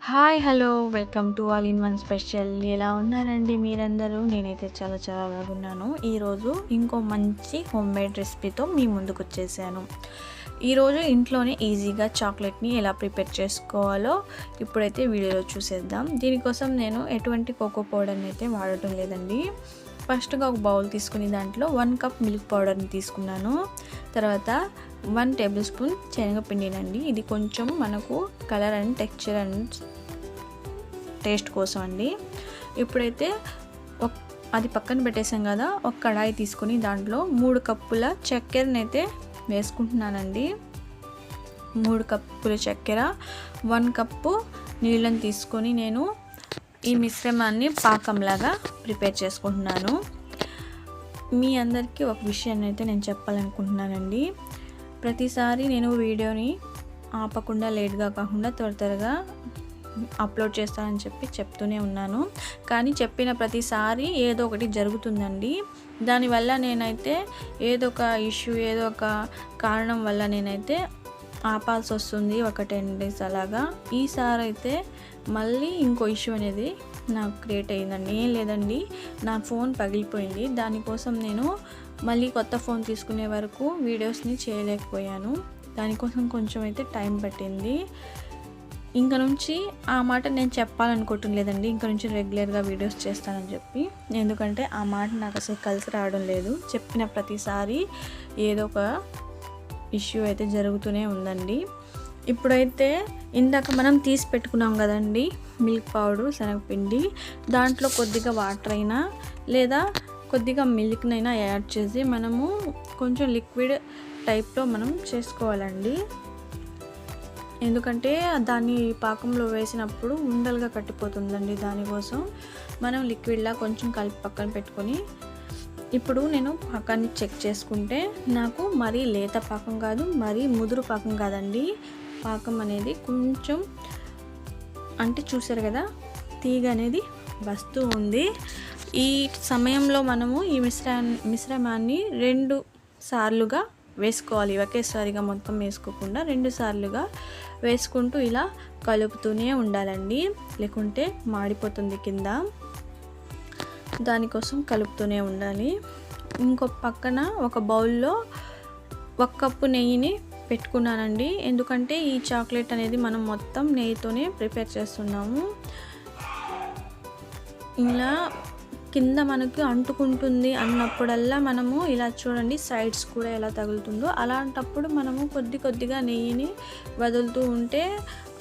Hi! Hello! Welcome to all in one special. ఎలా ఉన్నారండి మీరందరూ? నేనైతే చాలా బాగున్నాను. ఈరోజు ఇంకో మంచి హోమ్‌మేడ్ రెసిపీతో మీ ముందుకొచ్చేసాను. ఈరోజు ఇంట్లోనే ఈజీగా చాక్లెట్‌ని ఎలా ప్రిపేర్ చేసుకోవాలో ఇప్పుడైతే వీడియోలో చూసేద్దాం. దీనికోసం నేను ఎటువంటి కోకో పౌడర్‌ని అయితే వాడటం లేదండి. ఫస్ట్‌గా ఒక బౌల్ తీసుకుని దాంట్లో 1 కప్ మిల్క్ పౌడర్‌ని తీసుకున్నాను. తర్వాత 1 టేబుల్ స్పూన్ శనగపిండినండి. ఇది కొంచెం మనకు colour and texture and taste కోసం అండి. ఇప్పుడైతే అది పక్కన పెట్టేసాం కదా, ఒక కడాయి తీసుకుని దాంట్లో 3 కప్పుల చక్కెరనైతే వేసుకుంటున్నానండి. 3 కప్పుల చక్కెర, 1 కప్పు నీళ్ళని తీసుకొని నేను ఈ మిశ్రమాన్ని పాకంలాగా ప్రిపేర్ చేసుకుంటున్నాను. మీ అందరికీ ఒక విషయాన్ని అయితే నేను చెప్పాలనుకుంటున్నానండి. ప్రతిసారి నేను వీడియోని ఆపకుండా లేట్గా కాకుండా త్వరగా అప్లోడ్ చేస్తానని చెప్తూనే ఉన్నాను. కానీ చెప్పిన ప్రతిసారి ఏదో ఒకటి జరుగుతుందండి. దానివల్ల నేనైతే ఏదో ఒక ఇష్యూ, ఏదో ఒక కారణం వల్ల నేనైతే ఆపాల్సి వస్తుంది. ఒక 10 డేస్ అలాగా. ఈసారి అయితే మళ్ళీ ఇంకో ఇష్యూ అనేది నాకు క్రియేట్ అయ్యిందండి. ఏం లేదండి, నా ఫోన్ పగిలిపోయింది. దానికోసం నేను మళ్ళీ కొత్త ఫోన్ తీసుకునే వరకు వీడియోస్ని చేయలేకపోయాను. దానికోసం కొంచెం అయితే టైం పట్టింది. ఇంక నుంచి ఆ మాట నేను చెప్పాలనుకోవటం లేదండి. ఇంక నుంచి రెగ్యులర్గా వీడియోస్ చేస్తానని చెప్పి. ఎందుకంటే ఆ మాట నాకు అసలు కలిసి రావడం లేదు. చెప్పిన ప్రతిసారి ఏదో ఒక ఇష్యూ అయితే జరుగుతూనే ఉందండి. ఇప్పుడైతే ఇందాక మనం తీసి పెట్టుకున్నాం కదండి మిల్క్ పౌడర్, శనగపిండి, దాంట్లో కొద్దిగా వాటర్ అయినా లేదా కొద్దిగా మిల్క్నైనా యాడ్ చేసి మనము కొంచెం లిక్విడ్ టైప్లో మనం చేసుకోవాలండి. ఎందుకంటే దాన్ని పాకంలో వేసినప్పుడు ఉండలుగా కట్టిపోతుందండి. దానికోసం మనం లిక్విడ్లా కొంచెం కలిపి పక్కన పెట్టుకొని, ఇప్పుడు నేను పాకాన్ని చెక్ చేసుకుంటే నాకు మరీ లేత పాకం కాదు, మరీ ముదురు పాకం కాదండి. పాకం అనేది కొంచెం అంటే చూసారు కదా, తీగ అనేది వస్తూ ఉంది. ఈ సమయంలో మనము ఈ మిశ్రమాన్ని 2 సార్లుగా వేసుకోవాలి. ఒకేసారిగా మొత్తం వేసుకోకుండా 2 సార్లుగా వేసుకుంటూ ఇలా కలుపుతూనే ఉండాలండి. లేకుంటే మాడిపోతుంది కింద. దానికోసం కలుపుతూనే ఉండాలి. ఇంకో పక్కన ఒక బౌల్లో 1 కప్పు నెయ్యిని పెట్టుకున్నానండి. ఎందుకంటే ఈ చాక్లెట్ అనేది మనం మొత్తం నెయ్యితోనే ప్రిపేర్ చేస్తున్నాము. ఇలా కింద మనకు అంటుకుంటుంది అన్నప్పుడల్లా మనము ఇలా చూడండి, సైడ్స్ కూడా ఎలా తగులుతుందో. అలాంటప్పుడు మనము కొద్దిగా నెయ్యిని వదులుతూ ఉంటే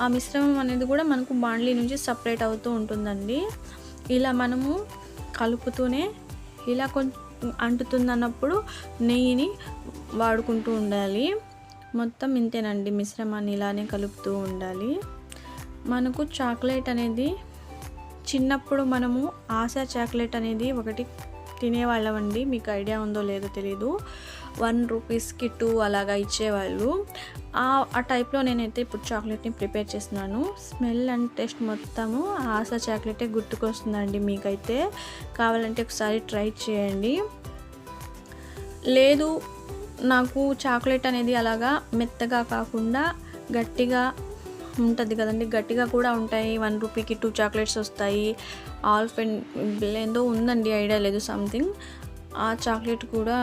ఆ మిశ్రమం అనేది కూడా మనకు బాండ్లీ నుంచి సపరేట్ అవుతూ ఉంటుందండి. ఇలా మనము కలుపుతూనే ఇలా కొంచెం అంటుతుంది అన్నప్పుడు నెయ్యిని వాడుకుంటూ ఉండాలి. మొత్తం ఇంతేనండి, మిశ్రమాన్ని ఇలానే కలుపుతూ ఉండాలి. మనకు చాక్లెట్ అనేది చిన్నప్పుడు మనము ఆశా చాక్లెట్ అనేది ఒకటి తినేవాళ్ళమండి. మీకు ఐడియా ఉందో లేదో తెలీదు. 1 రూపీస్కి 2 అలాగా ఇచ్చేవాళ్ళు. ఆ టైప్లో నేనైతే ఇప్పుడు చాక్లెట్ని ప్రిపేర్ చేస్తున్నాను. స్మెల్ అండ్ టేస్ట్ మొత్తము ఆశా చాక్లెటే గుర్తుకొస్తుందండి. మీకైతే కావాలంటే ఒకసారి ట్రై చేయండి. లేదు, నాకు చాక్లెట్ అనేది అలాగా మెత్తగా కాకుండా గట్టిగా ఉంటుంది కదండి, గట్టిగా కూడా ఉంటాయి. 1 రూపీకి 2 చాక్లెట్స్ వస్తాయి. ఏందో ఉందండి, ఐడియా లేదు, సంథింగ్. ఆ చాక్లెట్ కూడా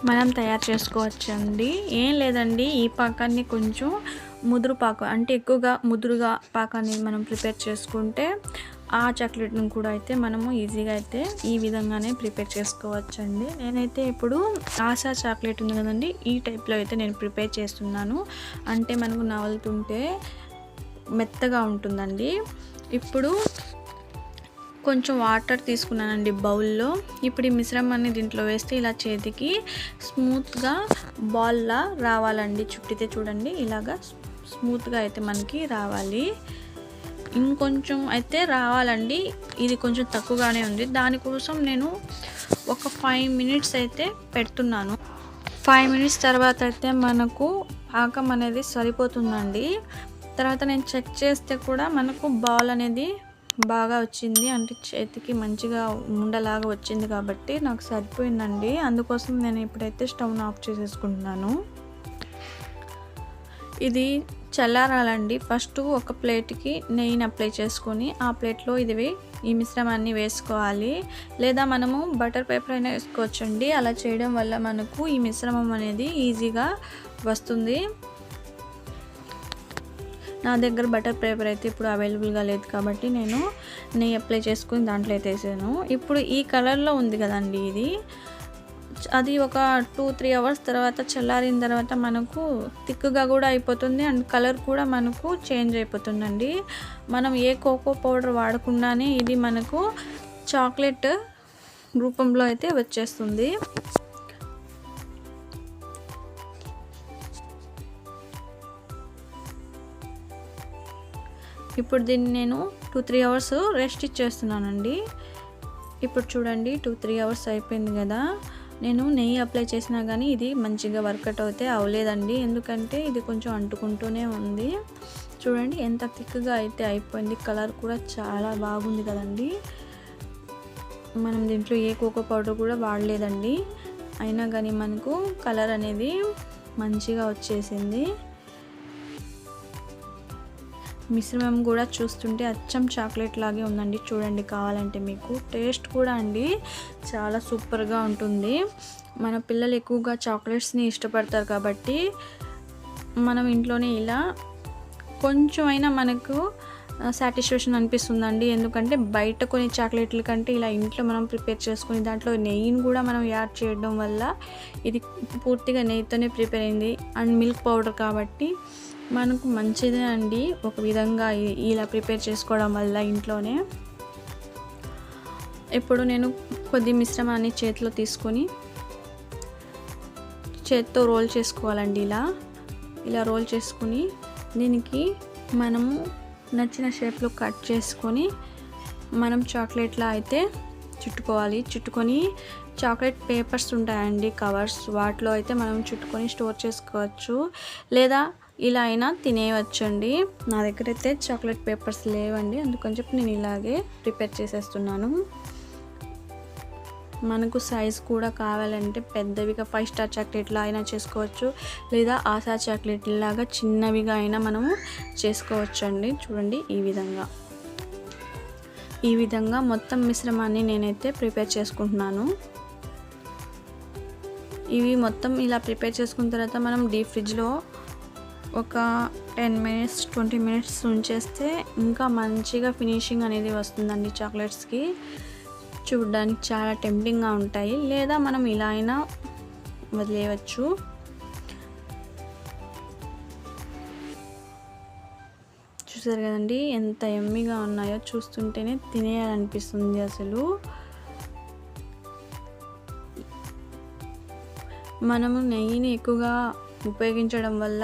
మనం తయారు చేసుకోవచ్చండి. ఏం లేదండి, ఈ పాకాన్ని కొంచెం ముదురు పాకం అంటే ఎక్కువగా ముదురుగా పాకాన్ని మనం ప్రిపేర్ చేసుకుంటే ఆ చాక్లెట్ని కూడా అయితే మనము ఈజీగా అయితే ఈ విధంగానే ప్రిపేర్ చేసుకోవచ్చండి. నేనైతే ఇప్పుడు ఆశా చాక్లెట్ ఉంది కదండి, ఈ టైప్లో అయితే నేను ప్రిపేర్ చేస్తున్నాను. అంటే మనకు నవలుతుంటే మెత్తగా ఉంటుందండి. ఇప్పుడు కొంచెం వాటర్ తీసుకున్నానండి బౌల్లో. ఇప్పుడు ఈ మిశ్రమాన్ని దీంట్లో వేస్తే ఇలా చేతికి స్మూత్గా బాల్లా రావాలండి. చుట్టితే చూడండి ఇలాగా స్మూత్గా అయితే మనకి రావాలి. ఇంకొంచెం అయితే రావాలండి. ఇది కొంచెం తక్కువగానే ఉంది. దానికోసం నేను ఒక 5 మినిట్స్ అయితే పెడుతున్నాను. 5 మినిట్స్ తర్వాత అయితే మనకు పాకం అనేది సరిపోతుందండి. తర్వాత నేను చెక్ చేస్తే కూడా మనకు బాల్ అనేది బాగా వచ్చింది. అంటే చేతికి మంచిగా ఉండలాగా వచ్చింది కాబట్టి నాకు సరిపోయిందండి. అందుకోసం నేను ఇప్పుడైతే స్టవ్ను ఆఫ్ చేసేసుకుంటున్నాను. ఇది చల్లారాలండి. ఫస్ట్ ఒక ప్లేట్కి నెయ్యిని అప్లై చేసుకొని ఆ ప్లేట్లో ఈ మిశ్రమాన్ని వేసుకోవాలి. లేదా మనము బటర్ పేపర్ అయినా వేసుకోవచ్చండి. అలా చేయడం వల్ల మనకు ఈ మిశ్రమం అనేది ఈజీగా వస్తుంది. నా దగ్గర బటర్ పేపర్ అయితే ఇప్పుడు అవైలబుల్గా లేదు కాబట్టి నేను నెయ్యి అప్లై చేసుకుని దాంట్లో అయితే వేసాను. ఇప్పుడు ఈ కలర్లో ఉంది కదండి ఇది, అది ఒక 2-3 అవర్స్ తర్వాత చల్లారిన తర్వాత మనకు థిక్గా కూడా అయిపోతుంది అండ్ కలర్ కూడా మనకు చేంజ్ అయిపోతుందండి. మనం ఏ కోకో పౌడర్ వాడకుండానే ఇది మనకు చాక్లెట్ రూపంలో అయితే వచ్చేస్తుంది. ఇప్పుడు దీన్ని నేను 2-3 అవర్స్ రెస్ట్ ఇచ్చేస్తున్నానండి. ఇప్పుడు చూడండి 2-3 అవర్స్ అయిపోయింది కదా. నేను నెయ్యి అప్లై చేసినా కానీ ఇది మంచిగా వర్కౌట్ అయితే అవ్వలేదండి. ఎందుకంటే ఇది కొంచెం అంటుకుంటూనే ఉంది. చూడండి ఎంత థిక్గా అయితే అయిపోయింది. కలర్ కూడా చాలా బాగుంది కదండి. మనం దీంట్లో ఏ కోకో పౌడర్ కూడా వాడలేదండి. అయినా కానీ మనకు కలర్ అనేది మంచిగా వచ్చేసింది. మిశ్రమం కూడా చూస్తుంటే అచ్చం చాక్లెట్ లాగే ఉందండి. చూడండి, కావాలంటే మీకు టేస్ట్ కూడా అండి చాలా సూపర్గా ఉంటుంది. మన పిల్లలు ఎక్కువగా చాక్లెట్స్ని ఇష్టపడతారు కాబట్టి మనం ఇంట్లోనే ఇలా కొంచెం అయినా మనకు సాటిస్ఫాక్షన్ అనిపిస్తుందండి. ఎందుకంటే బయట కొన్ని చాక్లెట్ల కంటే ఇలా ఇంట్లో మనం ప్రిపేర్ చేసుకుని దాంట్లో నెయ్యిని కూడా మనం యాడ్ చేయడం వల్ల ఇది పూర్తిగా నెయ్యితోనే ప్రిపేర్ అయింది అండ్ మిల్క్ పౌడర్ కాబట్టి మనకు మంచిదే అండి. ఒక విధంగా ఇలా ప్రిపేర్ చేసుకోవడం వల్ల ఇంట్లోనే. ఇప్పుడు నేను కొద్ది మిశ్రమాన్ని చేతిలో తీసుకొని చేతితో రోల్ చేసుకోవాలండి. ఇలా రోల్ చేసుకుని దీనికి మనము నచ్చిన షేప్లో కట్ చేసుకొని మనం చాక్లెట్లా అయితే చుట్టుకొని చాక్లెట్ పేపర్స్ ఉంటాయండి, కవర్స్, వాటిలో అయితే మనం చుట్టుకొని స్టోర్ చేసుకోవచ్చు. లేదా ఇలా అయినా తినేయవచ్చండి. నా దగ్గర అయితే చాక్లెట్ పేపర్స్ లేవండి, అందుకని చెప్పి నేను ఇలాగే ప్రిపేర్ చేసేస్తున్నాను. మనకు సైజ్ కూడా కావాలంటే పెద్దవిగా 5 స్టార్ చాక్లెట్లా అయినా చేసుకోవచ్చు, లేదా ఆశా చాక్లెట్ లాగా చిన్నవిగా అయినా మనము చేసుకోవచ్చు అండి. చూడండి, ఈ విధంగా మొత్తం మిశ్రమాన్ని నేనైతే ప్రిపేర్ చేసుకుంటున్నాను. ఇవి మొత్తం ఇలా ప్రిపేర్ చేసుకున్న తర్వాత మనం డీప్ ఫ్రిడ్జ్లో ఒక 10 మినిట్స్ 20 మినిట్స్ ఉంచేస్తే ఇంకా మంచిగా ఫినిషింగ్ అనేది వస్తుందండి. చాక్లెట్స్కి చూడడానికి చాలా టెంప్టింగ్గా ఉంటాయి. లేదా మనం ఇలా అయినా వదిలేయవచ్చు. చూసారు కదండి ఎంత యమ్మీగా ఉన్నాయో, చూస్తుంటేనే తినేయాలనిపిస్తుంది అసలు. మనము నెయ్యిని ఎక్కువగా ఉపయోగించడం వల్ల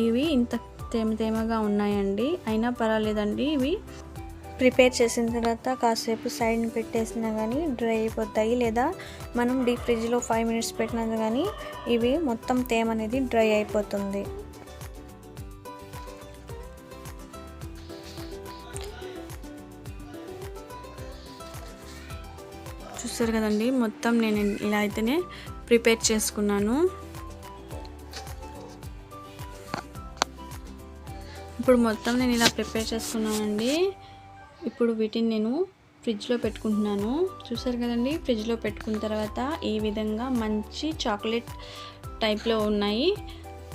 ఇవి ఇంత తేమగా ఉన్నాయండి. అయినా పర్వాలేదండి, ఇవి ప్రిపేర్ చేసిన తర్వాత కాసేపు సైడ్ పెట్టేసినా కానీ డ్రై అయిపోతాయి. లేదా మనం డీప్ ఫ్రిడ్జ్లో 5 మినిట్స్ పెట్టినా కానీ ఇవి మొత్తం తేమ అనేది డ్రై అయిపోతుంది. చూస్తారు కదండి, మొత్తం నేను ఇలా అయితేనే ప్రిపేర్ చేసుకున్నాను. ఇప్పుడు మొత్తం నేను ఇలా ప్రిపేర్ చేసుకున్నానండి. ఇప్పుడు వీటిని నేను ఫ్రిడ్జ్లో పెట్టుకుంటున్నాను. చూసారు కదండి, ఫ్రిడ్జ్లో పెట్టుకున్న తర్వాత ఈ విధంగా మంచి చాక్లెట్ టైప్లో ఉన్నాయి.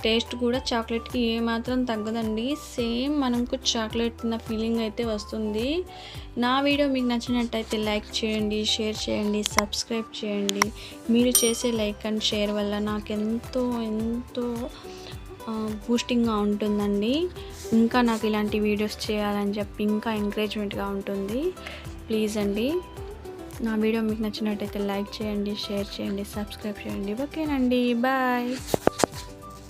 టేస్ట్ కూడా చాక్లెట్కి ఏమాత్రం తగ్గదండి. సేమ్ మనకు చాక్లెట్ తిన్న ఫీలింగ్ అయితే వస్తుంది. నా వీడియో మీకు నచ్చినట్టయితే లైక్ చేయండి, షేర్ చేయండి, సబ్స్క్రైబ్ చేయండి. మీరు చేసే లైక్ అండ్ షేర్ వల్ల నాకు ఎంతో బూస్టింగ్గా ఉంటుందండి. ఇంకా నాకు ఇలాంటి వీడియోస్ చేయాలని చెప్పి ఇంకా ఎంకరేజ్మెంట్గా ఉంటుంది. ప్లీజ్ అండి, నా వీడియో మీకు నచ్చినట్టయితే లైక్ చేయండి, షేర్ చేయండి, సబ్స్క్రైబ్ చేయండి. ఓకేనండి, బాయ్.